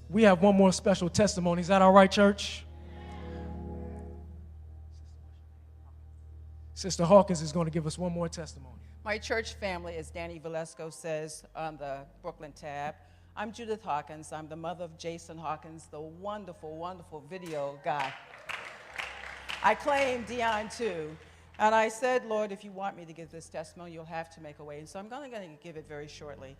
We have one more special testimony. Is that all right, church? Sister Hawkins is going to give us one more testimony. My church family, as Danny Valesco says on the Brooklyn tab, I'm Judith Hawkins. I'm the mother of Jason Hawkins, the wonderful, wonderful video guy. I claim Dion too. And I said, Lord, if you want me to give this testimony, you'll have to make a way. And so I'm going to give it very shortly.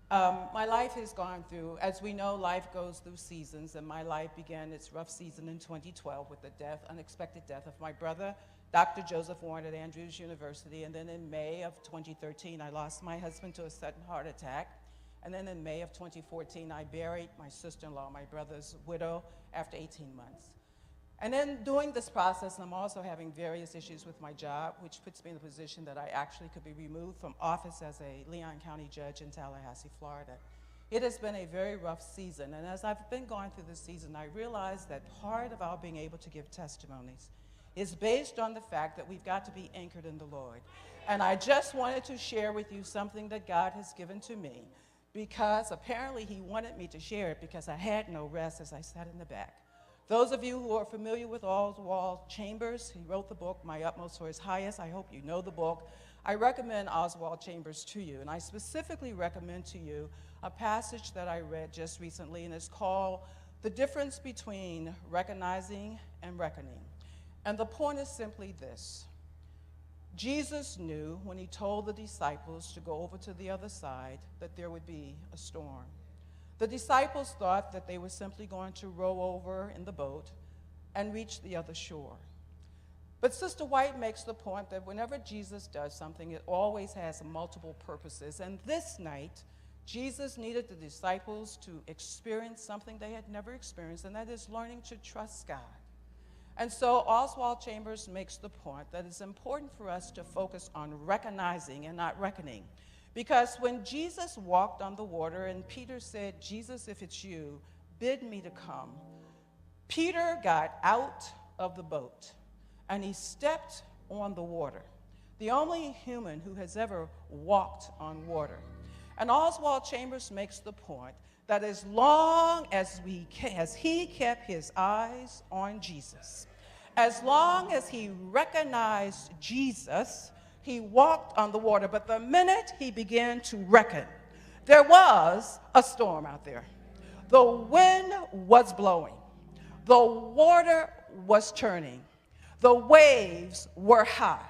My life has gone through, as we know, life goes through seasons, and my life began its rough season in 2012 with the unexpected death of my brother, Dr. Joseph Warren at Andrews University, and then in May of 2013, I lost my husband to a sudden heart attack, and then in May of 2014, I buried my sister-in-law, my brother's widow, after 18 months. And then during this process, I'm also having various issues with my job, which puts me in a position that I actually could be removed from office as a Leon County judge in Tallahassee, Florida. It has been a very rough season, and as I've been going through this season, I realized that part of our being able to give testimonies is based on the fact that we've got to be anchored in the Lord. And I just wanted to share with you something that God has given to me, because apparently he wanted me to share it because I had no rest as I sat in the back. Those of you who are familiar with Oswald Chambers, he wrote the book, My Utmost for His Highest. I hope you know the book. I recommend Oswald Chambers to you, and I specifically recommend to you a passage that I read just recently, and it's called The Difference Between Recognizing and Reckoning. And the point is simply this. Jesus knew when he told the disciples to go over to the other side that there would be a storm. The disciples thought that they were simply going to row over in the boat and reach the other shore. But Sister White makes the point that whenever Jesus does something, it always has multiple purposes. And this night, Jesus needed the disciples to experience something they had never experienced, and that is learning to trust God. And so Oswald Chambers makes the point that it's important for us to focus on recognizing and not reckoning. Because when Jesus walked on the water and Peter said, Jesus, if it's you, bid me to come, Peter got out of the boat and he stepped on the water, the only human who has ever walked on water. And Oswald Chambers makes the point that as long as he kept his eyes on Jesus, as long as he recognized Jesus, he walked on the water. But the minute he began to reckon, there was a storm out there. The wind was blowing. The water was churning. The waves were high.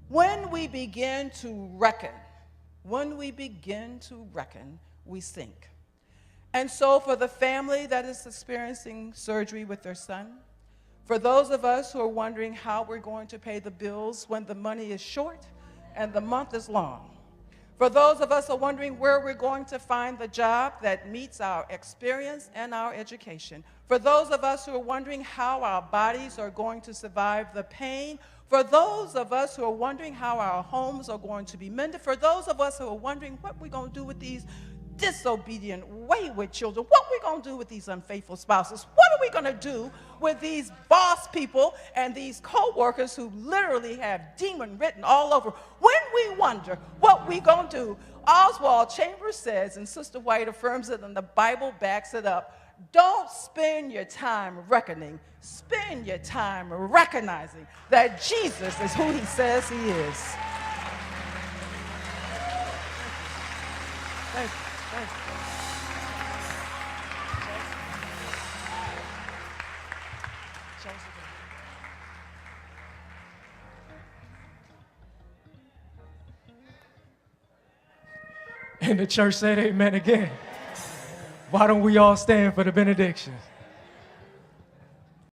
When we begin to reckon, we sink. And so for the family that is experiencing surgery with their son, for those of us who are wondering how we're going to pay the bills when the money is short and the month is long, for those of us who are wondering where we're going to find the job that meets our experience and our education, for those of us who are wondering how our bodies are going to survive the pain, for those of us who are wondering how our homes are going to be mended, for those of us who are wondering what we're going to do with these disobedient, wayward children, what we're going to do with these unfaithful spouses, what are we going to do with these boss people and these co-workers who literally have demon written all over. When we wonder what we're going to do, Oswald Chambers says, and Sister White affirms it, and the Bible backs it up, don't spend your time reckoning, spend your time recognizing that Jesus is who he says he is. Thank you. Thank you. And the church said amen again. Why don't we all stand for the benediction?